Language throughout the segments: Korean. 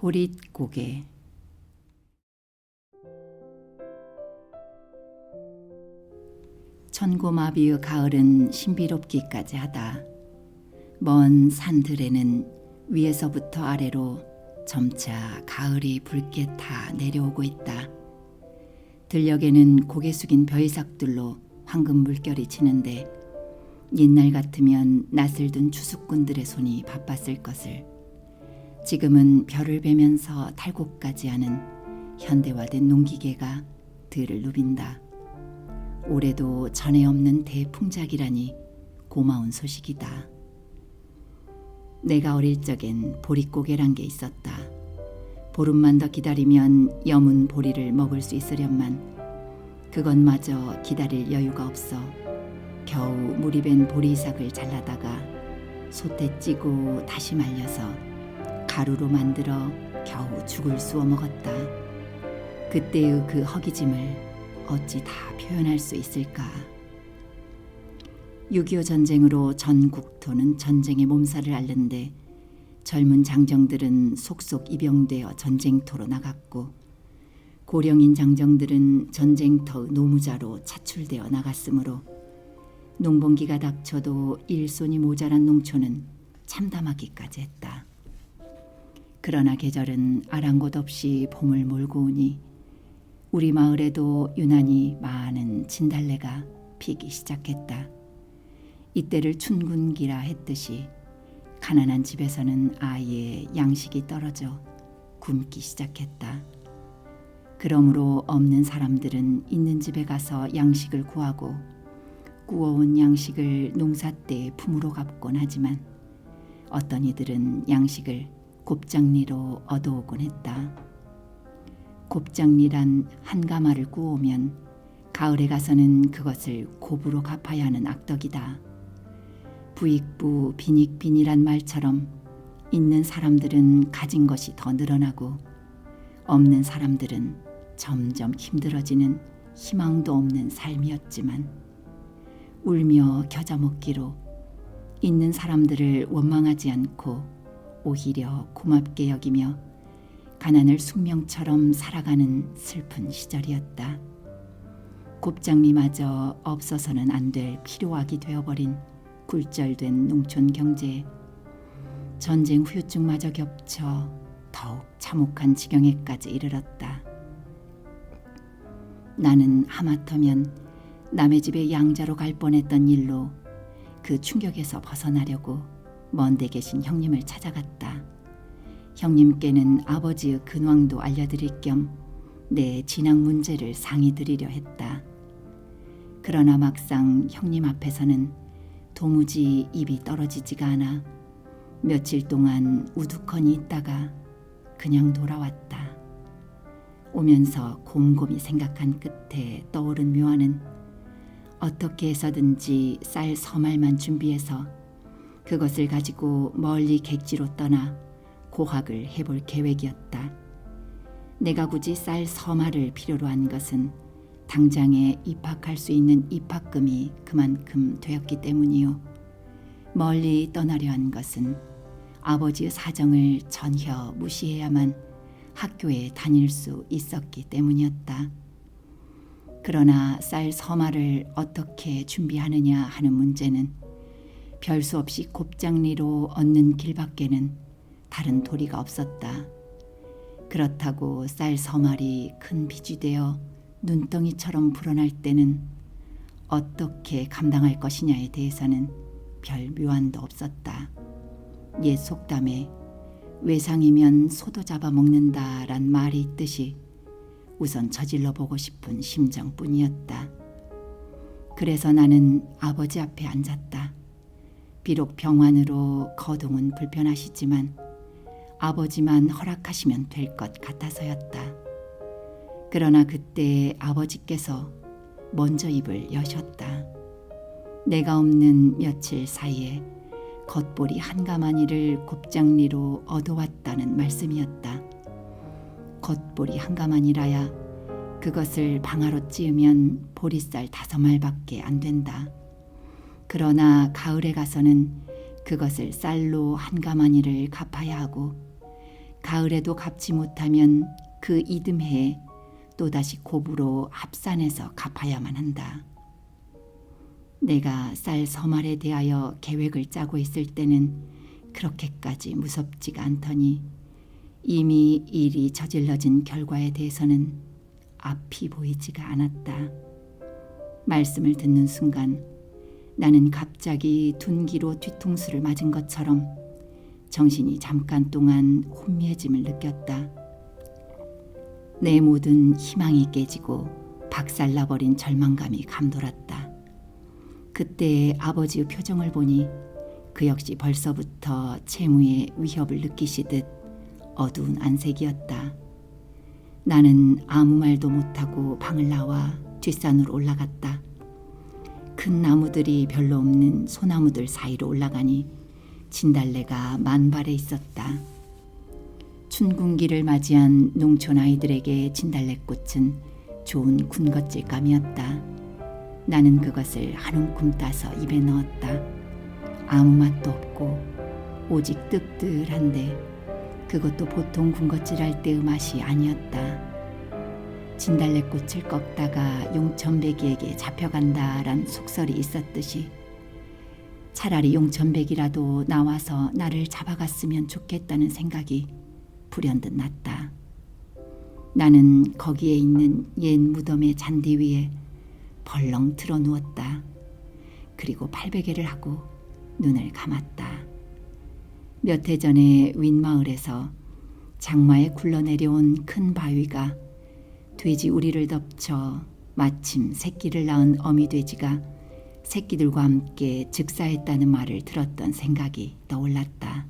보릿고개. 천고마비의 가을은 신비롭기까지 하다. 먼 산들에는 위에서부터 아래로 점차 가을이 붉게 타 내려오고 있다. 들녘에는 고개 숙인 벼이삭들로 황금 물결이 치는데 옛날 같으면 낯을 든 추수꾼들의 손이 바빴을 것을 지금은 별을 베면서 탈곡까지 하는 현대화된 농기계가 들을 누빈다. 올해도 전에 없는 대풍작이라니 고마운 소식이다. 내가 어릴 적엔 보릿고개란 게 있었다. 보름만 더 기다리면 여문 보리를 먹을 수 있으련만 그것마저 기다릴 여유가 없어 겨우 물이 밴 보리삭을 잘라다가 솥에 찌고 다시 말려서 가루로 만들어 겨우 죽을 쑤어 먹었다. 그때의 그 허기짐을 어찌 다 표현할 수 있을까. 6.25 전쟁으로 전 국토는 전쟁의 몸살을 앓는데 젊은 장정들은 속속 입영되어 전쟁터로 나갔고 고령인 장정들은 전쟁터의 노무자로 차출되어 나갔으므로 농번기가 닥쳐도 일손이 모자란 농촌은 참담하기까지 했다. 그러나 계절은 아랑곳 없이 봄을 몰고 오니 우리 마을에도 유난히 많은 진달래가 피기 시작했다. 이때를 춘군기라 했듯이 가난한 집에서는 아예 양식이 떨어져 굶기 시작했다. 그러므로 없는 사람들은 있는 집에 가서 양식을 구하고 구워온 양식을 농사 때 품으로 갚곤 하지만 어떤 이들은 양식을 곱장리로 얻어오곤 했다. 곱장리란 한 가마를 구워오면 가을에 가서는 그것을 곱으로 갚아야 하는 악덕이다. 부익부 빈익빈이란 말처럼 있는 사람들은 가진 것이 더 늘어나고 없는 사람들은 점점 힘들어지는 희망도 없는 삶이었지만 울며 겨자 먹기로 있는 사람들을 원망하지 않고 오히려 고맙게 여기며 가난을 숙명처럼 살아가는 슬픈 시절이었다. 곱장리마저 없어서는 안 될 필요악이 되어버린 굴절된 농촌 경제에 전쟁 후유증마저 겹쳐 더욱 참혹한 지경에까지 이르렀다. 나는 하마터면 남의 집에 양자로 갈 뻔했던 일로 그 충격에서 벗어나려고 먼 데 계신 형님을 찾아갔다. 형님께는 아버지의 근황도 알려드릴 겸 내 진학 문제를 상의드리려 했다. 그러나 막상 형님 앞에서는 도무지 입이 떨어지지가 않아 며칠 동안 우두커니 있다가 그냥 돌아왔다. 오면서 곰곰이 생각한 끝에 떠오른 묘안은 어떻게 해서든지 쌀 서말만 준비해서 그것을 가지고 멀리 객지로 떠나 고학을 해볼 계획이었다. 내가 굳이 쌀 서말을 필요로 한 것은 당장에 입학할 수 있는 입학금이 그만큼 되었기 때문이요. 멀리 떠나려 한 것은 아버지의 사정을 전혀 무시해야만 학교에 다닐 수 있었기 때문이었다. 그러나 쌀 서말을 어떻게 준비하느냐 하는 문제는 별 수 없이 곱장리로 얻는 길밖에는 다른 도리가 없었다. 그렇다고 쌀 서말이 큰 빚이 되어 눈덩이처럼 불어날 때는 어떻게 감당할 것이냐에 대해서는 별 묘안도 없었다. 옛 속담에 외상이면 소도 잡아먹는다란 말이 있듯이 우선 저질러 보고 싶은 심정뿐이었다. 그래서 나는 아버지 앞에 앉았다. 비록 병환으로 거동은 불편하시지만 아버지만 허락하시면 될 것 같아서였다. 그러나 그때 아버지께서 먼저 입을 여셨다. 내가 없는 며칠 사이에 겉보리 한 가마니를 곱장리로 얻어왔다는 말씀이었다. 겉보리 한 가마니라야 그것을 방아로 찧으면 보리쌀 5말밖에 안 된다. 그러나 가을에 가서는 그것을 쌀로 한 가마니를 갚아야 하고 가을에도 갚지 못하면 그 이듬해에 또다시 곱으로 합산해서 갚아야만 한다. 내가 쌀 서말에 대하여 계획을 짜고 있을 때는 그렇게까지 무섭지가 않더니 이미 일이 저질러진 결과에 대해서는 앞이 보이지가 않았다. 말씀을 듣는 순간 나는 갑자기 둔기로 뒤통수를 맞은 것처럼 정신이 잠깐 동안 혼미해짐을 느꼈다. 내 모든 희망이 깨지고 박살나버린 절망감이 감돌았다. 그때의 아버지의 표정을 보니 그 역시 벌써부터 채무의 위협을 느끼시듯 어두운 안색이었다. 나는 아무 말도 못하고 방을 나와 뒷산으로 올라갔다. 큰 나무들이 별로 없는 소나무들 사이로 올라가니 진달래가 만발해 있었다. 춘궁기를 맞이한 농촌 아이들에게 진달래꽃은 좋은 군것질감이었다. 나는 그것을 한 움큼 따서 입에 넣었다. 아무 맛도 없고 오직 뜨뜻한데 그것도 보통 군것질할 때의 맛이 아니었다. 진달래꽃을 꺾다가 용천배기에게 잡혀간다란 속설이 있었듯이 차라리 용천배기라도 나와서 나를 잡아갔으면 좋겠다는 생각이 불현듯 났다. 나는 거기에 있는 옛 무덤의 잔디 위에 벌렁 들어 누웠다. 그리고 팔베개를 하고 눈을 감았다. 몇 해 전에 윗마을에서 장마에 굴러내려온 큰 바위가 돼지 우리를 덮쳐 마침 새끼를 낳은 어미 돼지가 새끼들과 함께 즉사했다는 말을 들었던 생각이 떠올랐다.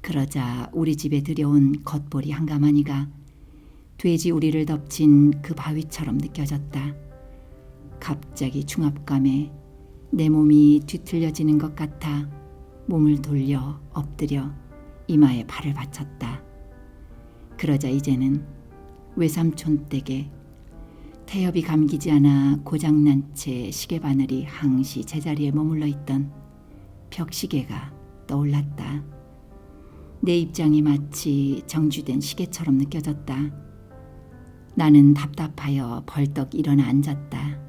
그러자 우리 집에 들여온 겉보리 한가마니가 돼지 우리를 덮친 그 바위처럼 느껴졌다. 갑자기 중압감에 내 몸이 뒤틀려지는 것 같아 몸을 돌려 엎드려 이마에 발을 받쳤다. 그러자 이제는 외삼촌 댁에 태엽이 감기지 않아 고장난 채 시계바늘이 항시 제자리에 머물러 있던 벽시계가 떠올랐다. 내 입장이 마치 정주된 시계처럼 느껴졌다. 나는 답답하여 벌떡 일어나 앉았다.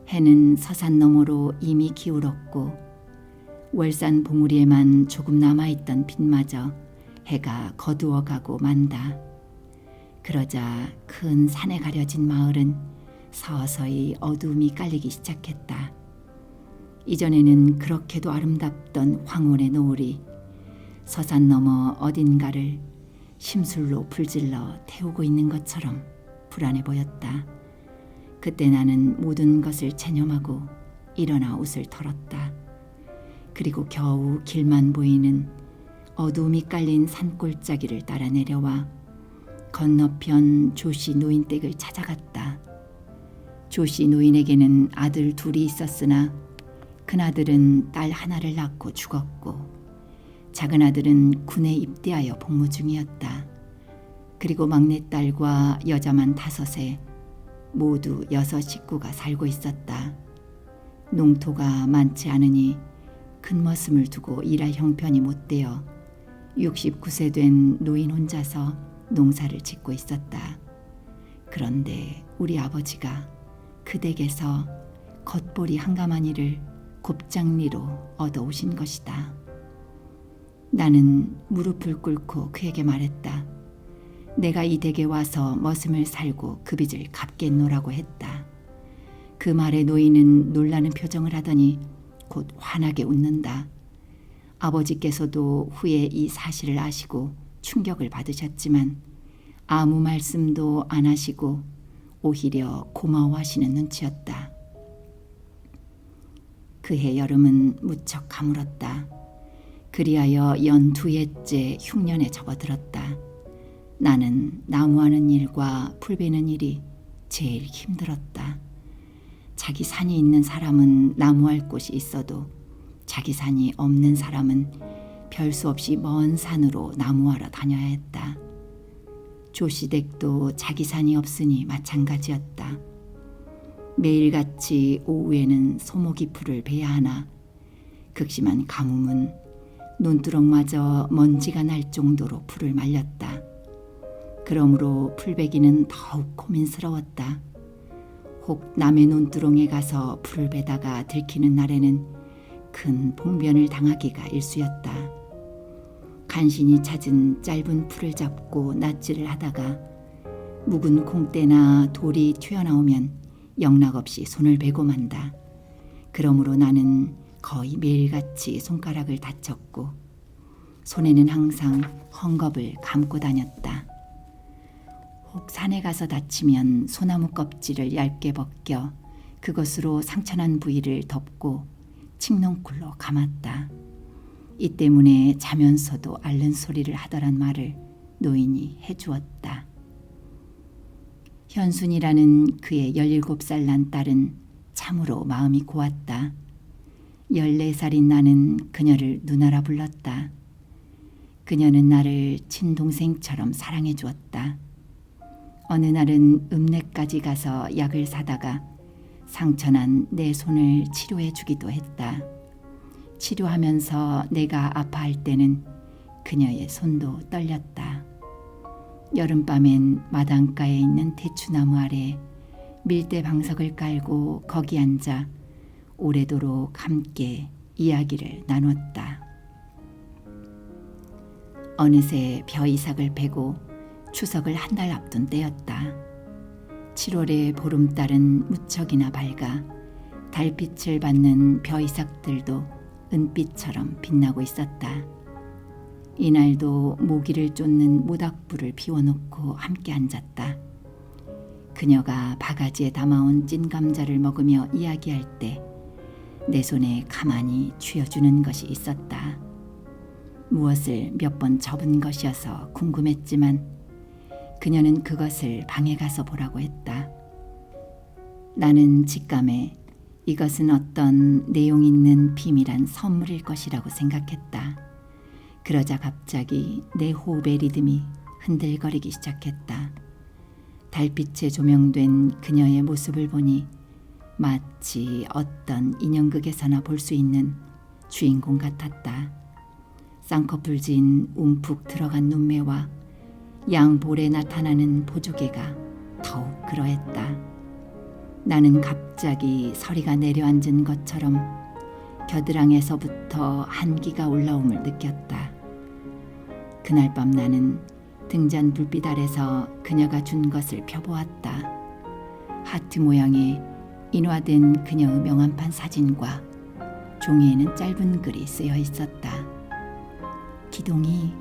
해는 서산 너머로 이미 기울었고 월산 봉우리에만 조금 남아있던 빛마저 해가 거두어가고 만다. 그러자 큰 산에 가려진 마을은 서서히 어두움이 깔리기 시작했다. 이전에는 그렇게도 아름답던 황혼의 노을이 서산 너머 어딘가를 심술로 불질러 태우고 있는 것처럼 불안해 보였다. 그때 나는 모든 것을 체념하고 일어나 옷을 털었다. 그리고 겨우 길만 보이는 어두움이 깔린 산골짜기를 따라 내려와 건너편 조씨 노인 댁을 찾아갔다. 조씨 노인에게는 아들 둘이 있었으나 큰아들은 딸 하나를 낳고 죽었고 작은 아들은 군에 입대하여 복무 중이었다. 그리고 막내딸과 여자만 5에 모두 6 식구가 살고 있었다. 농토가 많지 않으니 큰머슴을 두고 일할 형편이 못되어 69세 된 노인 혼자서 농사를 짓고 있었다. 그런데 우리 아버지가 그 댁에서 겉보리 한가마니를 곱장리로 얻어오신 것이다. 나는 무릎을 꿇고 그에게 말했다. 내가 이 댁에 와서 머슴을 살고 그 빚을 갚겠노라고 했다. 그 말에 노인은 놀라는 표정을 하더니 곧 환하게 웃는다. 아버지께서도 후에 이 사실을 아시고 충격을 받으셨지만 아무 말씀도 안 하시고 오히려 고마워하시는 눈치였다. 그해 여름은 무척 가물었다. 그리하여 연 2해째 흉년에 접어들었다. 나는 나무하는 일과 풀 베는 일이 제일 힘들었다. 자기 산이 있는 사람은 나무할 곳이 있어도 자기 산이 없는 사람은 별 수 없이 먼 산으로 나무하러 다녀야 했다. 조씨댁도 자기 산이 없으니 마찬가지였다. 매일같이 오후에는 소모기 풀을 베야 하나 극심한 가뭄은 논두렁마저 먼지가 날 정도로 풀을 말렸다. 그러므로 풀베기는 더욱 고민스러웠다. 혹 남의 논두렁에 가서 풀을 베다가 들키는 날에는 큰 봉변을 당하기가 일쑤였다. 간신히 찾은 짧은 풀을 잡고 낫질을 하다가 묵은 콩대나 돌이 튀어나오면 영락없이 손을 베고 만다. 그러므로 나는 거의 매일같이 손가락을 다쳤고 손에는 항상 헝겊을 감고 다녔다. 혹 산에 가서 다치면 소나무 껍질을 얇게 벗겨 그것으로 상처난 부위를 덮고 칡넝쿨로 감았다. 이 때문에 자면서도 앓는 소리를 하더란 말을 노인이 해주었다. 현순이라는 그의 17살 난 딸은 참으로 마음이 고왔다. 14살인 나는 그녀를 누나라 불렀다. 그녀는 나를 친동생처럼 사랑해 주었다. 어느 날은 읍내까지 가서 약을 사다가 상처난 내 손을 치료해 주기도 했다. 치료하면서 내가 아파할 때는 그녀의 손도 떨렸다. 여름밤엔 마당가에 있는 대추나무 아래 밀대 방석을 깔고 거기 앉아 오래도록 함께 이야기를 나눴다. 어느새 벼이삭을 베고 추석을 한 달 앞둔 때였다. 7월의 보름달은 무척이나 밝아 달빛을 받는 벼이삭들도 은빛처럼 빛나고 있었다. 이날도 모기를 쫓는 모닥불을 피워놓고 함께 앉았다. 그녀가 바가지에 담아온 찐감자를 먹으며 이야기할 때 내 손에 가만히 쥐어주는 것이 있었다. 무엇을 몇 번 접은 것이어서 궁금했지만 그녀는 그것을 방에 가서 보라고 했다. 나는 직감에 이것은 어떤 내용 있는 비밀한 선물일 것이라고 생각했다. 그러자 갑자기 내 호흡의 리듬이 흔들거리기 시작했다. 달빛에 조명된 그녀의 모습을 보니 마치 어떤 인형극에서나 볼 수 있는 주인공 같았다. 쌍꺼풀 진 움푹 들어간 눈매와 양볼에 나타나는 보조개가 더욱 그러했다. 나는 갑자기 서리가 내려앉은 것처럼 겨드랑이에서부터 한기가 올라옴을 느꼈다. 그날 밤 나는 등잔 불빛 아래서 그녀가 준 것을 펴보았다. 하트 모양의 인화된 그녀의 명함판 사진과 종이에는 짧은 글이 쓰여 있었다. 기동이,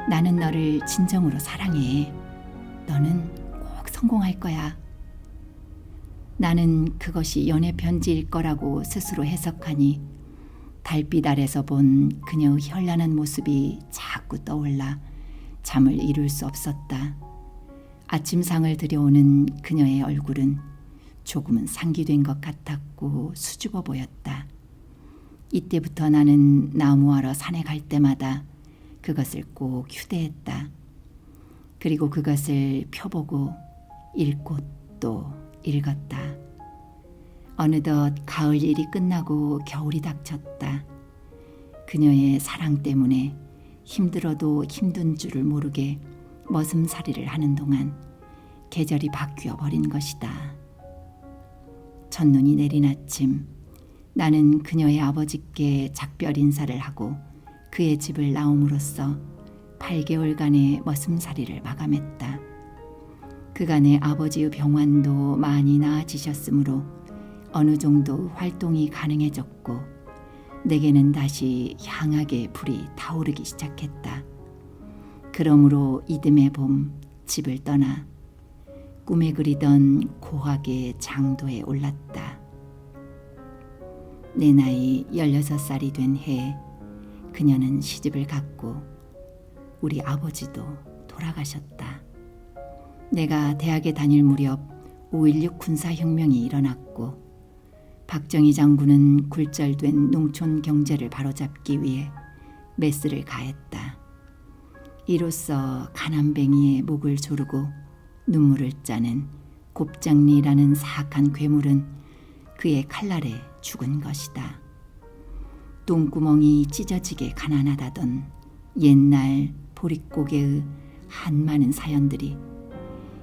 나는 너를 진정으로 사랑해. 너는 꼭 성공할 거야. 나는 그것이 연애 편지일 거라고 스스로 해석하니 달빛 아래서 본 그녀의 현란한 모습이 자꾸 떠올라 잠을 이룰 수 없었다. 아침상을 들여오는 그녀의 얼굴은 조금은 상기된 것 같았고 수줍어 보였다. 이때부터 나는 나무하러 산에 갈 때마다 그것을 꼭 휴대했다. 그리고 그것을 펴보고 읽고 또 읽었다. 어느덧 가을 일이 끝나고 겨울이 닥쳤다. 그녀의 사랑 때문에 힘들어도 힘든 줄을 모르게 머슴살이를 하는 동안 계절이 바뀌어 버린 것이다. 첫눈이 내린 아침, 나는 그녀의 아버지께 작별 인사를 하고 그의 집을 나옴으로써 8개월간의 머슴살이를 마감했다. 그간의 아버지의 병환도 많이 나아지셨으므로 어느 정도 활동이 가능해졌고 내게는 다시 향하게 불이 타오르기 시작했다. 그러므로 이듬해 봄 집을 떠나 꿈에 그리던 고학의 장도에 올랐다. 내 나이 16살이 된 해에 그녀는 시집을 갔고 우리 아버지도 돌아가셨다. 내가 대학에 다닐 무렵 5.16 군사혁명이 일어났고 박정희 장군은 굴절된 농촌 경제를 바로잡기 위해 메스를 가했다. 이로써 가난뱅이의 목을 조르고 눈물을 짜는 곱장리라는 사악한 괴물은 그의 칼날에 죽은 것이다. 똥구멍이 찢어지게 가난하다던 옛날 보릿고개의 한많은 사연들이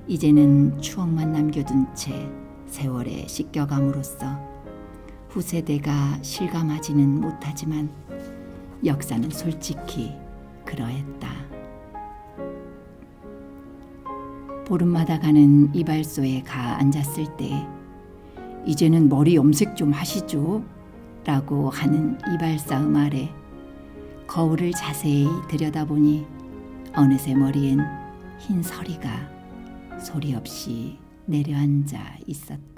이제는 추억만 남겨둔 채 세월에 씻겨감으로써 후세대가 실감하지는 못하지만 역사는 솔직히 그러했다. 보름마다 가는 이발소에 가 앉았을 때 이제는 머리 염색 좀 하시죠? 라고 하는 이발사의 말에 거울을 자세히 들여다보니 어느새 머리엔 흰 서리가 소리 없이 내려앉아 있었다.